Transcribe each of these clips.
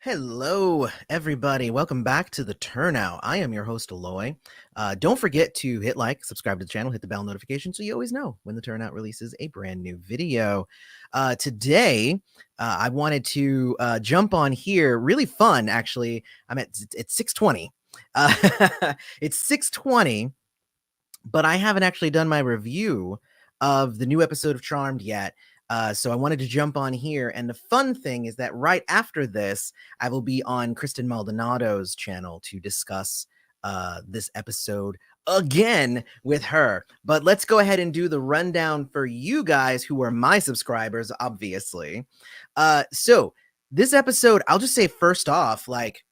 Hello, everybody. Welcome back to the Turnout. I am your host, Aloy. Don't forget to hit like, subscribe to the channel, hit the bell notification so you always know when the Turnout releases a brand new video. Today, I wanted to jump on here. Really fun, actually. It's 6:20. Uh, it's 6:20, but I haven't actually done my review of the new episode of Charmed yet. So I wanted to jump on here. And the fun thing is that right after this, I will be on Kristen Maldonado's channel to discuss this episode again with her. But let's go ahead and do the rundown for you guys who are my subscribers, obviously. So this episode, I'll just say first off, like,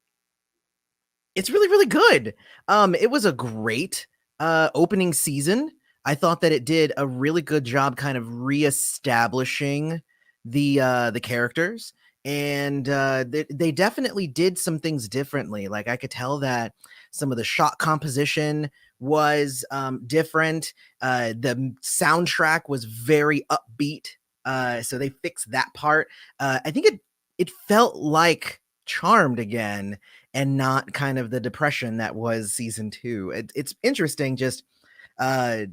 it's really, really good. It was a great opening season. I thought that it did a really good job kind of reestablishing the characters, and they definitely did some things differently. Like, I could tell that some of the shot composition was different. The soundtrack was very upbeat, so they fixed that part. I think it felt like Charmed again, and not kind of the depression that was season 2. It's interesting just uh,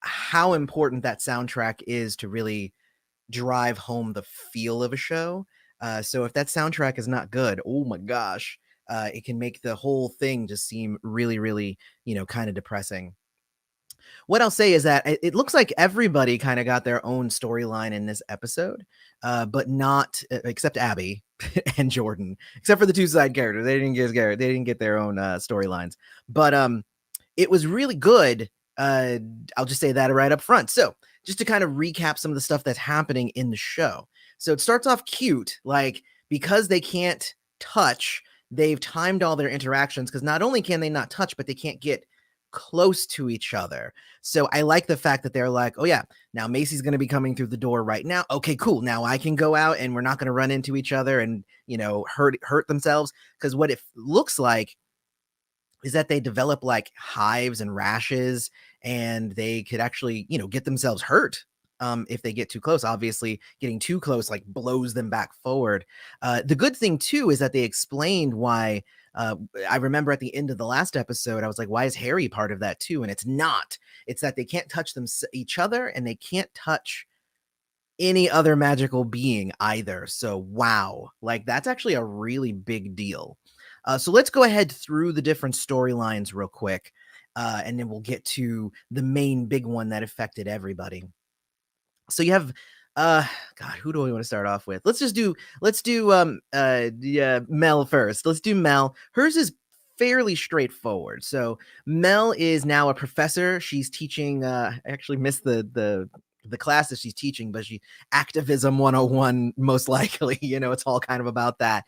how important that soundtrack is to really drive home the feel of a show. So if that soundtrack is not good, oh my gosh, it can make the whole thing just seem really, really, kind of depressing. What I'll say is that it looks like everybody kind of got their own storyline in this episode, but not except Abby and Jordan, except for the two side characters. They didn't get their own storylines, but it was really good. I'll just say that right up front. So just to kind of recap some of the stuff that's happening in the show. So it starts off cute, like, because they can't touch, they've timed all their interactions, because not only can they not touch, but they can't get close to each other. So I like the fact that they're like, oh yeah, now Macy's going to be coming through the door right now. Okay, cool. Now I can go out and we're not going to run into each other and, hurt themselves. Because what it looks like is that they develop like hives and rashes, and they could actually, get themselves hurt if they get too close. Obviously, getting too close like blows them back forward. The good thing too is that they explained why. I remember at the end of the last episode, I was like, "Why is Harry part of that too?" And it's not. It's that they can't touch each other, and they can't touch any other magical being either. So wow, like, that's actually a really big deal. So let's go ahead through the different storylines real quick, and then we'll get to the main big one that affected everybody. So you have God, who do we want to start off with? Let's do Mel first. Let's do Mel. Hers is fairly straightforward. So Mel is now a professor. She's teaching I actually missed the class that she's teaching, but she activism 101, most likely. It's all kind of about that.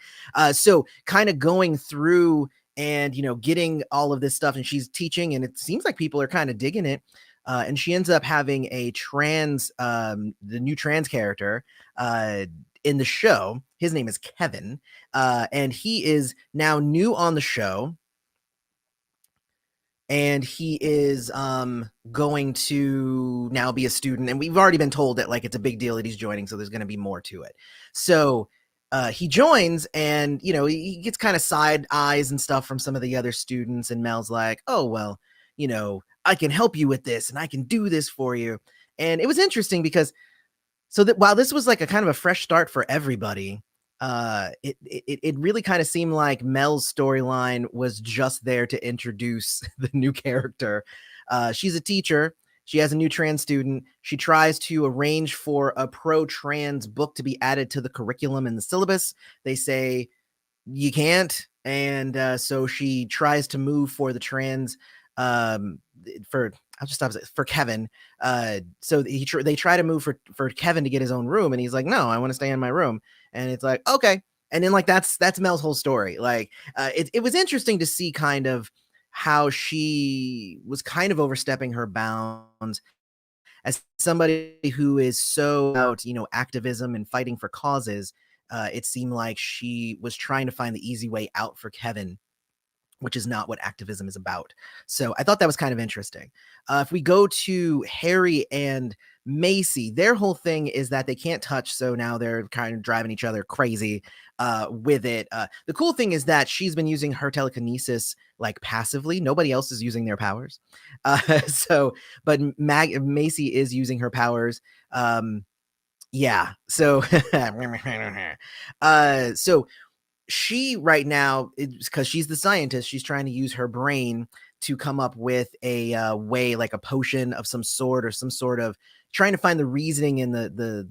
So kind of going through and getting all of this stuff, and she's teaching, and it seems like people are kind of digging it. And she ends up having the new trans character in the show. His name is Kevin, and he is now new on the show. And he is going to now be a student. And we've already been told that, like, it's a big deal that he's joining, so there's going to be more to it. So he joins, and, he gets kind of side eyes and stuff from some of the other students. And Mel's like, oh, well, I can help you with this, and I can do this for you. And it was interesting so that while this was like a kind of a fresh start for everybody, it really kind of seemed like Mel's storyline was just there to introduce the new character. She's a teacher. She has a new trans student. She tries to arrange for a pro-trans book to be added to the curriculum and the syllabus. They say you can't, and so she tries to move for the trans for I'll just stop for Kevin. So they try to move for Kevin to get his own room, and he's like, no, I want to stay in my room. And it's like, okay. And then, like, that's Mel's whole story. Like, it was interesting to see kind of how she was kind of overstepping her bounds as somebody who is so about, activism and fighting for causes. It seemed like she was trying to find the easy way out for Kevin, which is not what activism is about. So I thought that was kind of interesting. If we go to Harry and Macy, their whole thing is that they can't touch, so now they're kind of driving each other crazy with it. The cool thing is that she's been using her telekinesis like passively. Nobody else is using their powers. But Macy is using her powers. Yeah. So, so she right now, because she's the scientist, she's trying to use her brain to come up with a way, like a potion of some sort, or some sort of trying to find the reasoning and the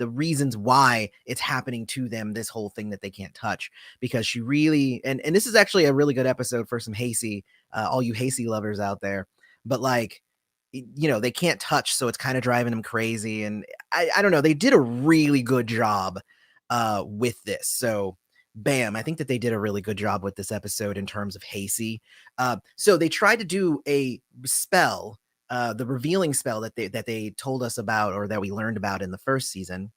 reasons why it's happening to them, this whole thing that they can't touch. Because she really, and this is actually a really good episode for some Hasty, all you Hasty lovers out there. But like, they can't touch, so it's kind of driving them crazy. And I don't know, they did a really good job with this. So bam, I think that they did a really good job with this episode in terms of Hasty. So they tried to do a spell, the revealing spell that they told us about, or that we learned about in the first season.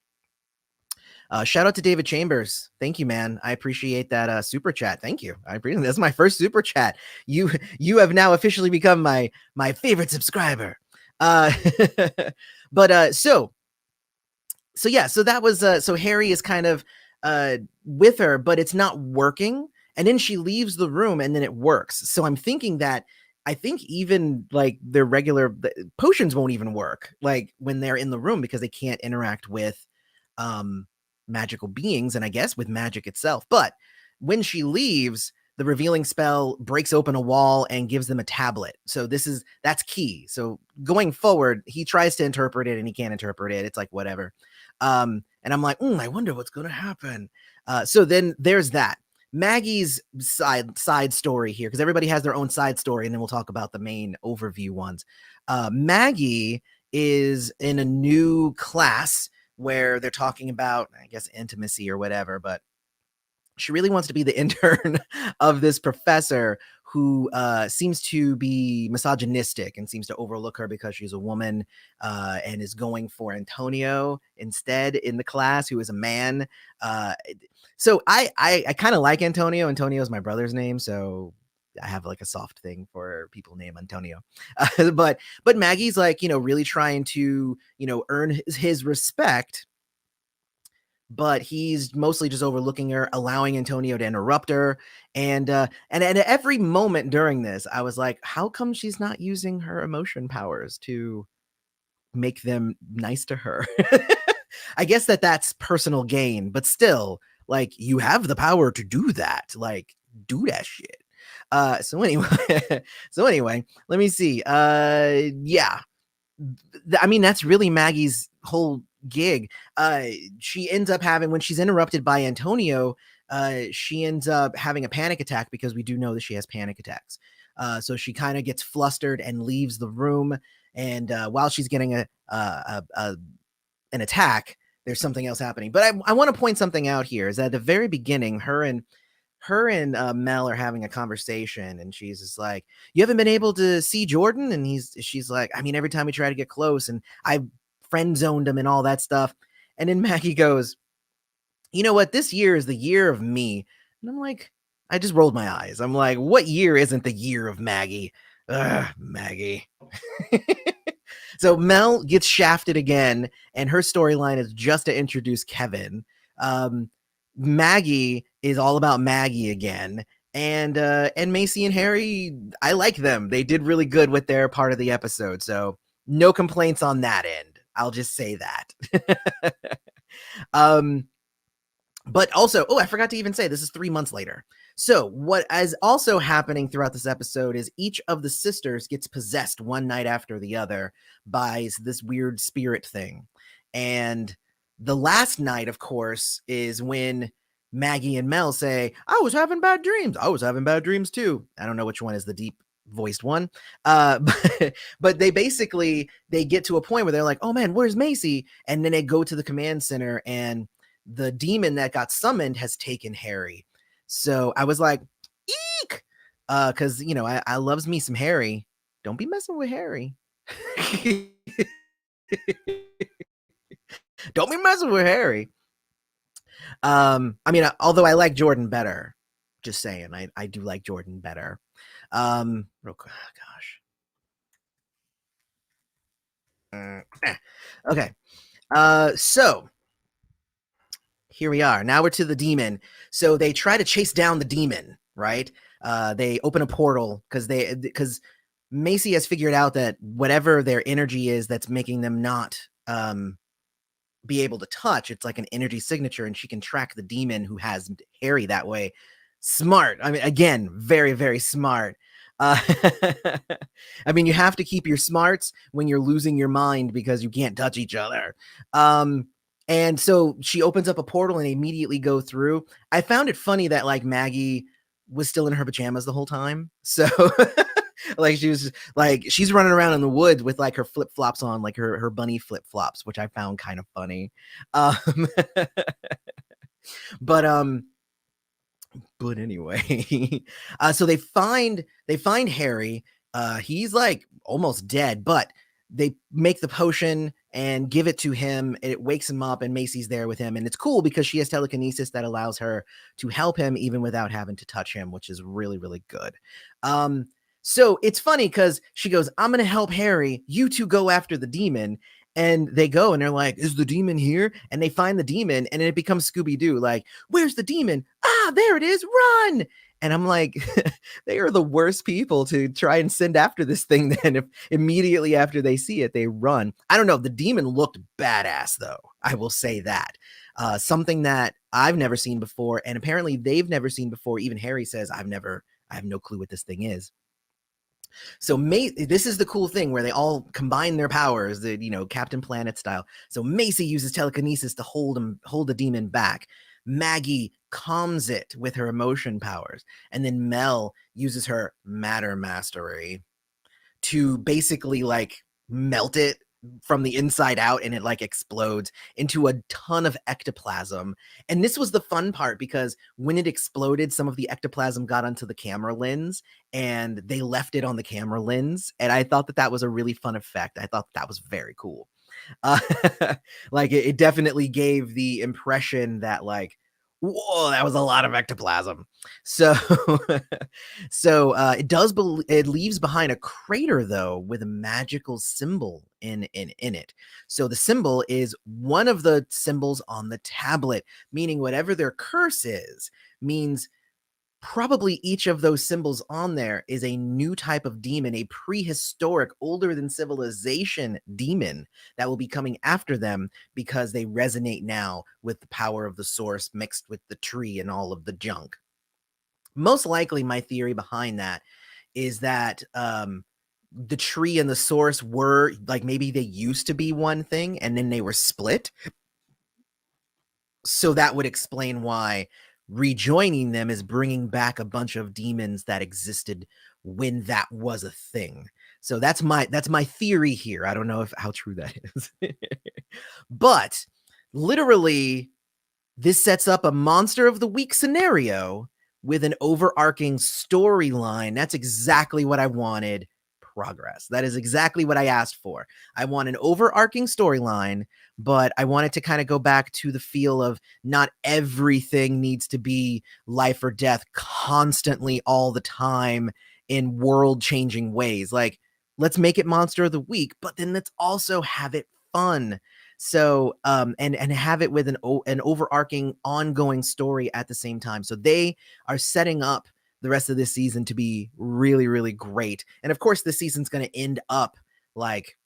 Shout out to David Chambers. Thank you, man. I appreciate that super chat. Thank you. I appreciate it. That's my first super chat. You have now officially become my favorite subscriber. But so yeah, so that was so Harry is kind of with her, but it's not working. And then she leaves the room and then it works. So I'm thinking that I think even like their regular potions won't even work like when they're in the room, because they can't interact with magical beings, and I guess with magic itself. But when she leaves, the revealing spell breaks open a wall and gives them a tablet. So that's key. So going forward, he tries to interpret it and he can't interpret it. It's like whatever. And I'm like, I wonder what's going to happen. So then there's that. Maggie's side story here, because everybody has their own side story, and then we'll talk about the main overview ones. Maggie is in a new class where they're talking about, I guess, intimacy or whatever, but she really wants to be the intern of this professor who seems to be misogynistic and seems to overlook her because she's a woman, and is going for Antonio instead in the class, who is a man. So I kind of like Antonio. Antonio is my brother's name, so I have like a soft thing for people named Antonio. But Maggie's like, really trying to, earn his respect, but he's mostly just overlooking her, allowing Antonio to interrupt her. And at every moment during this, I was like, how come she's not using her emotion powers to make them nice to her? I guess that's personal gain, but still, like, you have the power to do that. Like, do that shit. So anyway, let me see. Yeah. I mean, that's really Maggie's whole gig. She ends up having, when she's interrupted by Antonio, she ends up having a panic attack, because we do know that she has panic attacks. So she kind of gets flustered and leaves the room. And while she's getting an attack, there's something else happening. But I want to point something out here, is that at the very beginning, her and Mel are having a conversation, and she's just like, you haven't been able to see Jordan? And she's like, I mean, every time we try to get close, and I friend zoned him and all that stuff. And then Maggie goes, you know what? This year is the year of me. And I'm like, I just rolled my eyes. I'm like, what year isn't the year of Maggie? Ugh, Maggie. So Mel gets shafted again, and her storyline is just to introduce Kevin. Maggie is all about Maggie again. And Macy and Harry, I like them. They did really good with their part of the episode. So no complaints on that end. I'll just say that. But also, I forgot to even say, this is 3 months later. So what is also happening throughout this episode is each of the sisters gets possessed one night after the other by this weird spirit thing. And the last night, of course, is when Maggie and Mel say, I was having bad dreams. I was having bad dreams too. I don't know which one is the deep voiced one. But they get to a point where they're like, oh man, where's Macy? And then they go to the command center, and the demon that got summoned has taken Harry. So I was like, eek! Because, I loves me some Harry. Don't be messing with Harry. Don't be messing with Harry. I mean, although I like Jordan better. Just saying, I do like Jordan better. Real quick, gosh. Okay. So here we are. Now we're to the demon. So they try to chase down the demon, right? They open a portal because Macy has figured out that whatever their energy is that's making them not be able to touch, it's like an energy signature, and she can track the demon who has Harry that way. Smart. I mean, again, very, very smart. Uh, I mean, you have to keep your smarts when you're losing your mind because you can't touch each other. Um, and so she opens up a portal and they immediately go through. I found it funny that like Maggie was still in her pajamas the whole time. So like she was like she's running around in the woods with like her flip flops on, like her bunny flip flops, which I found kind of funny. Um, but um, but anyway, so they find Harry. He's like almost dead, but they make the potion and give it to him. It wakes him up, and Macy's there with him, and it's cool because she has telekinesis that allows her to help him even without having to touch him, which is really really good. Um, so it's funny because she goes, "I'm gonna help Harry. You two go after the demon." And they go and they're like, "Is the demon here?" And they find the demon, and it becomes Scooby Doo. Like, "Where's the demon? Ah, there it is, run." And I'm like, they are the worst people to try and send after this thing. Then, if immediately after they see it, they run. I don't know. The demon looked badass, though. I will say that. Something that I've never seen before, and apparently they've never seen before. Even Harry says, I have no clue what this thing is. So this is the cool thing where they all combine their powers, Captain Planet style. So Macy uses telekinesis to hold the demon back. Maggie calms it with her emotion powers, and then Mel uses her matter mastery to basically like melt it from the inside out, and it like explodes into a ton of ectoplasm. And this was the fun part because when it exploded, some of the ectoplasm got onto the camera lens and they left it on the camera lens, and I thought that that was a really fun effect. I thought that was very cool. uh, like it definitely gave the impression that like, whoa, that was a lot of ectoplasm. So it leaves behind a crater though with a magical symbol in it. So the symbol is one of the symbols on the tablet, meaning whatever their curse is means probably each of those symbols on there is a new type of demon, a prehistoric, older than civilization demon that will be coming after them because they resonate now with the power of the source mixed with the tree and all of the junk. Most likely, my theory behind that is that the tree and the source were like maybe they used to be one thing and then they were split. So that would explain why rejoining them is bringing back a bunch of demons that existed when that was a thing. So that's my theory here. I don't know if how true that is. But literally this sets up a monster of the week scenario with an overarching storyline. That's exactly what I wanted. Progress. That is exactly what I asked for. I want an overarching storyline, but I want it to kind of go back to the feel of not everything needs to be life or death constantly all the time in world changing ways. Like, let's make it monster of the week, but then let's also have it fun. So and have it with an overarching ongoing story at the same time. So they are setting up the rest of this season to be really really great. And of course this season's going to end up like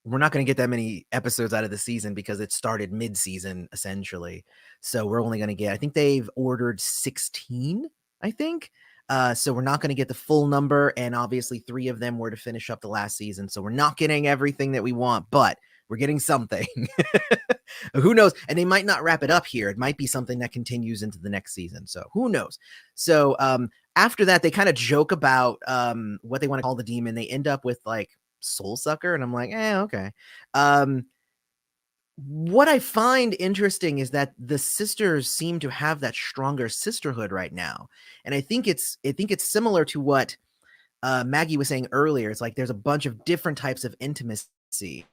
we're not going to get that many episodes out of the season because it started mid-season essentially. So we're only going to get, I think they've ordered 16, I think. So we're not going to get the full number, and obviously 3 of them were to finish up the last season. So we're not getting everything that we want, but we're getting something. Who knows? And they might not wrap it up here. It might be something that continues into the next season. So who knows? So after that, they kind of joke about what they want to call the demon. They end up with like Soul Sucker, and I'm like, okay. What I find interesting is that the sisters seem to have that stronger sisterhood right now, and I think it's similar to what Maggie was saying earlier. It's like there's a bunch of different types of intimacy.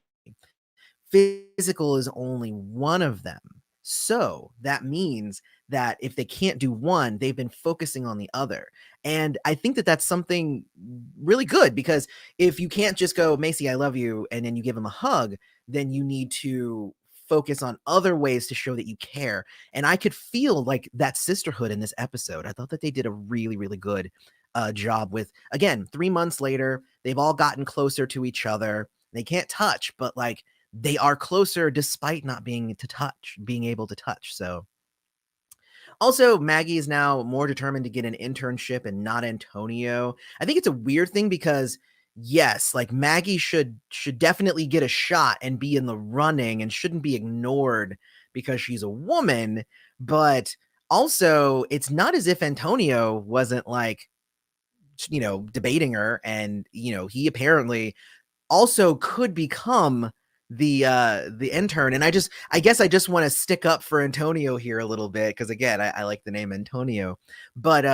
Physical is only one of them. So that means that if they can't do one, they've been focusing on the other. And I think that that's something really good, because if you can't just go, Macy, I love you, and then you give him a hug, then you need to focus on other ways to show that you care. And I could feel like that sisterhood in this episode. I thought that they did a really, really good job with, again, 3 months later, they've all gotten closer to each other. They can't touch, but like they are closer despite not being able to touch. So also, Maggie is now more determined to get an internship and not Antonio. I think it's a weird thing because yes, like Maggie should definitely get a shot and be in the running and shouldn't be ignored because she's a woman, but also it's not as if Antonio wasn't like, debating her, and he apparently also could become the intern. And I guess I just want to stick up for Antonio here a little bit, because again, I like the name Antonio, but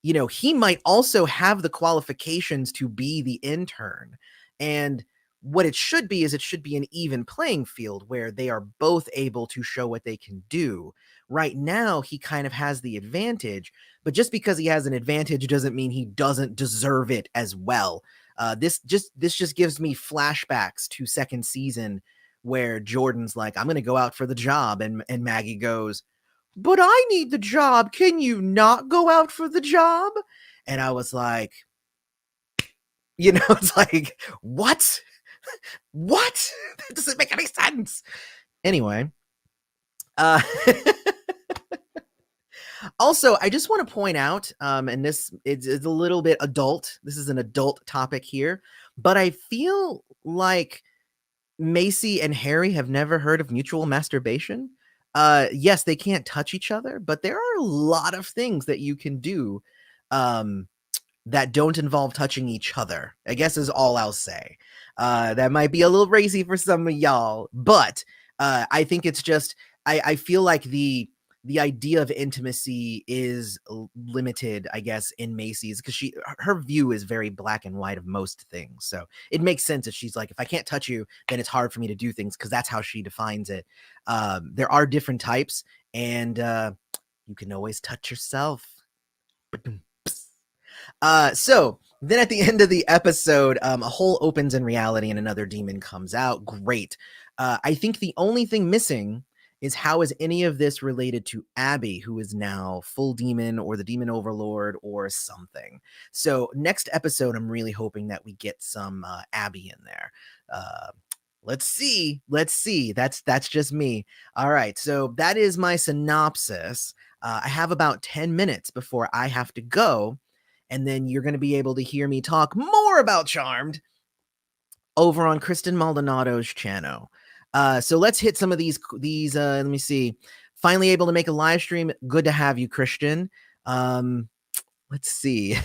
he might also have the qualifications to be the intern. And what it should be is it should be an even playing field where they are both able to show what they can do. Right now he kind of has the advantage, but just because he has an advantage doesn't mean he doesn't deserve it as well. This just gives me flashbacks to second season, where Jordan's like, I'm gonna go out for the job, and Maggie goes, but I need the job. Can you not go out for the job? And I was like, it's like, what? What? That doesn't make any sense. Anyway, uh also, I just want to point out, and this is a little bit adult. This is an adult topic here, but I feel like Macy and Harry have never heard of mutual masturbation. Yes, they can't touch each other, but there are a lot of things that you can do um, that don't involve touching each other, I guess is all I'll say. That might be a little racy for some of y'all, but I think it's just, I feel like the idea of intimacy is limited, I guess, in Macy's, because her view is very black and white of most things. So it makes sense that she's like, if I can't touch you, then it's hard for me to do things, because that's how she defines it. There are different types, and you can always touch yourself. So then at the end of the episode, a hole opens in reality and another demon comes out. Great. I think the only thing missing is, how is any of this related to Abby, who is now full demon, or the demon overlord, or something? So next episode, I'm really hoping that we get some Abby in there. Let's see. That's just me. All right. So that is my synopsis. I have about 10 minutes before I have to go, and then you're going to be able to hear me talk more about Charmed over on Kristen Maldonado's channel. So let's hit some of these. Let me see. Finally able to make a live stream. Good to have you, Christian. Let's see.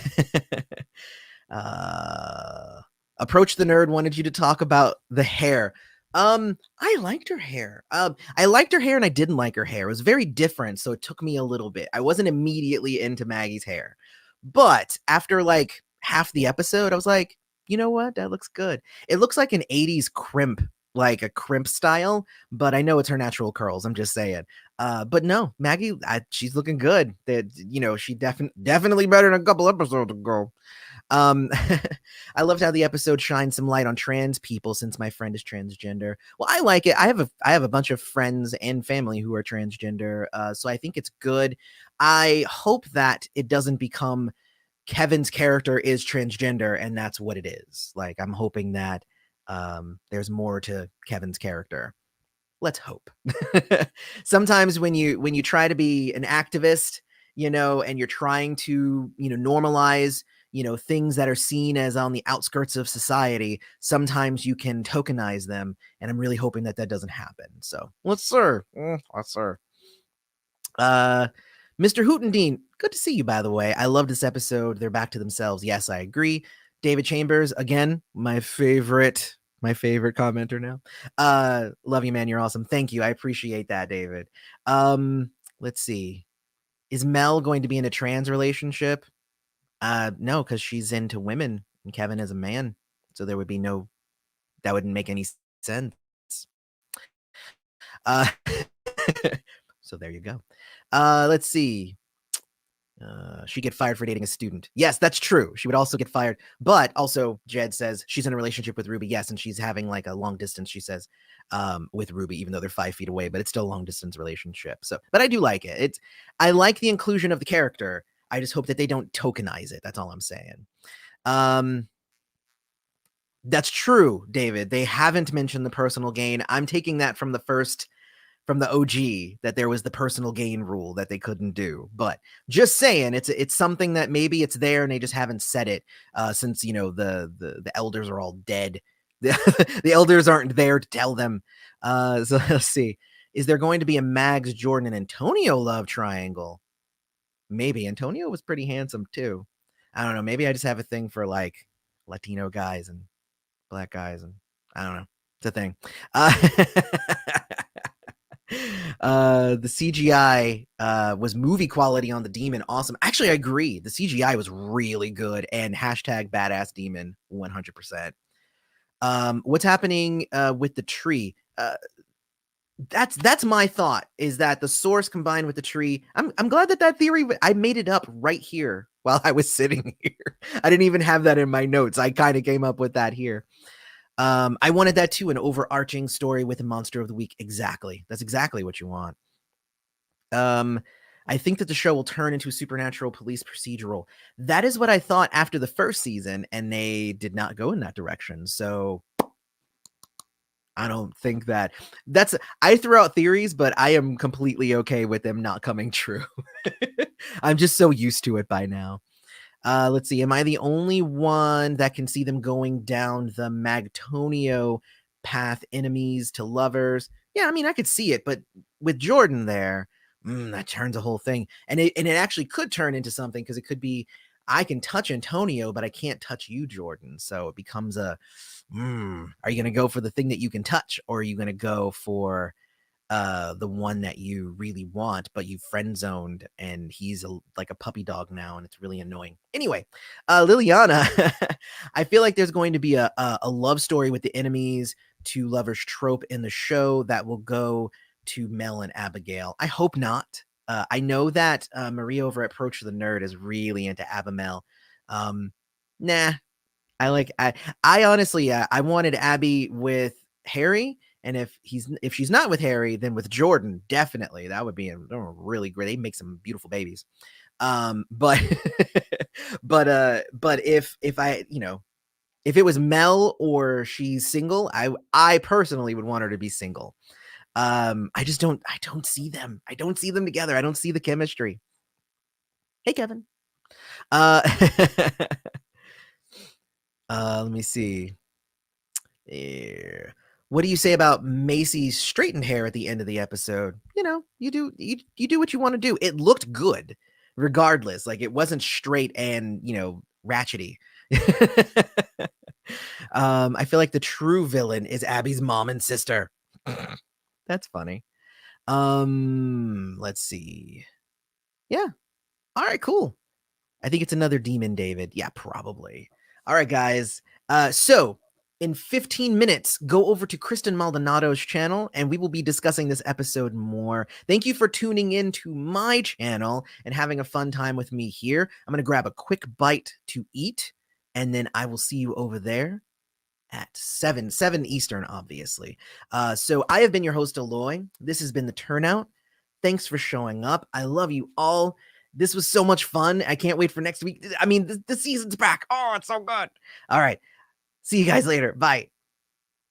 Approach the Nerd wanted you to talk about the hair. I liked her hair. I liked her hair and I didn't like her hair. It was very different, so it took me a little bit. I wasn't immediately into Maggie's hair. But after like half the episode, I was like, you know what? That looks good. It looks like an 80s crimp, like a crimp style, but I know it's her natural curls. I'm just saying. But no, Maggie, she's looking good. That she definitely better than a couple episodes ago. Um, I loved how the episode shined some light on trans people, since my friend is transgender. Well, I like it. I have a bunch of friends and family who are transgender, so I think it's good. I hope that it doesn't become Kevin's character is transgender and that's what it is. Like, I'm hoping that there's more to Kevin's character. Let's hope. Sometimes when you try to be an activist, and you're trying to, normalize, things that are seen as on the outskirts of society, sometimes you can tokenize them, and I'm really hoping that that doesn't happen. So, let's sir. Let's sir. Mr. Hootendine, good to see you, by the way. I love this episode. They're back to themselves. Yes, I agree. David Chambers, again, my favorite commenter now. Love you, man. You're awesome. Thank you. I appreciate that, David. Let's see. Is Mel going to be in a trans relationship? No, because she's into women and Kevin is a man. So there would be that wouldn't make any sense. Uh So there you go. Let's see. She'd get fired for dating a student. Yes, that's true. She would also get fired. But also, Jed says she's in a relationship with Ruby. Yes, and she's having like a long distance, she says, with Ruby, even though they're 5 feet away, but it's still a long distance relationship. So, but I do like it. I like the inclusion of the character. I just hope that they don't tokenize it. That's all I'm saying. That's true, David. They haven't mentioned the personal gain. I'm taking that from the OG, that there was the personal gain rule that they couldn't do. But just saying, it's something that maybe it's there and they just haven't said it, since the elders are all dead. The elders aren't there to tell them. So let's see. Is there going to be a Mags, Jordan, and Antonio love triangle? Maybe. Antonio was pretty handsome too. I don't know. Maybe I just have a thing for like Latino guys and black guys, and I don't know. It's a thing. The CGI was movie quality on the demon. Awesome. Actually, I agree. The CGI was really good, and hashtag badass demon 100%. What's happening with the tree? That's my thought, is that the source combined with the tree. I'm glad that theory, I made it up right here while I was sitting here. I didn't even have that in my notes. I kind of came up with that here. I wanted that too, an overarching story with a monster of the week. Exactly. That's exactly what you want. I think that the show will turn into a supernatural police procedural. That is what I thought after the first season, and they did not go in that direction. So I don't think I throw out theories, but I am completely okay with them not coming true. I'm just so used to it by now. Let's see. Am I the only one that can see them going down the Magtonio path, enemies to lovers? Yeah, I mean, I could see it, but with Jordan there, that turns a whole thing. And it actually could turn into something, because it could be, I can touch Antonio, but I can't touch you, Jordan. So it becomes are you going to go for the thing that you can touch, or are you going to go for the one that you really want, but you friend zoned, and he's like a puppy dog now, and it's really annoying. Anyway, Liliana, I feel like there's going to be a love story with the enemies to lovers trope in the show that will go to Mel and Abigail. I hope not. I know that Maria over at Approach the Nerd is really into Abimel. Nah, I honestly, I wanted Abby with Harry, and if she's not with Harry, then with Jordan, definitely. That would be really great. They make some beautiful babies. But but if I, if it was Mel or she's single, I personally would want her to be single. I don't see them. I don't see them together. I don't see the chemistry. Hey, Kevin. Let me see. What do you say about Macy's straightened hair at the end of the episode? You do what you want to do. It looked good, regardless. Like, it wasn't straight and ratchety. I feel like the true villain is Abby's mom and sister. That's funny. Let's see. Yeah. All right, cool. I think it's another demon, David. Yeah, probably. All right, guys. So in 15 minutes, go over to Kristen Maldonado's channel, and we will be discussing this episode more. Thank you for tuning in to my channel and having a fun time with me here. I'm going to grab a quick bite to eat, and then I will see you over there at 7 Eastern, obviously. So I have been your host, Aloy. This has been the Turnout. Thanks for showing up. I love you all. This was so much fun. I can't wait for next week. I mean, the season's back. Oh, it's so good. All right. See you guys later. Bye.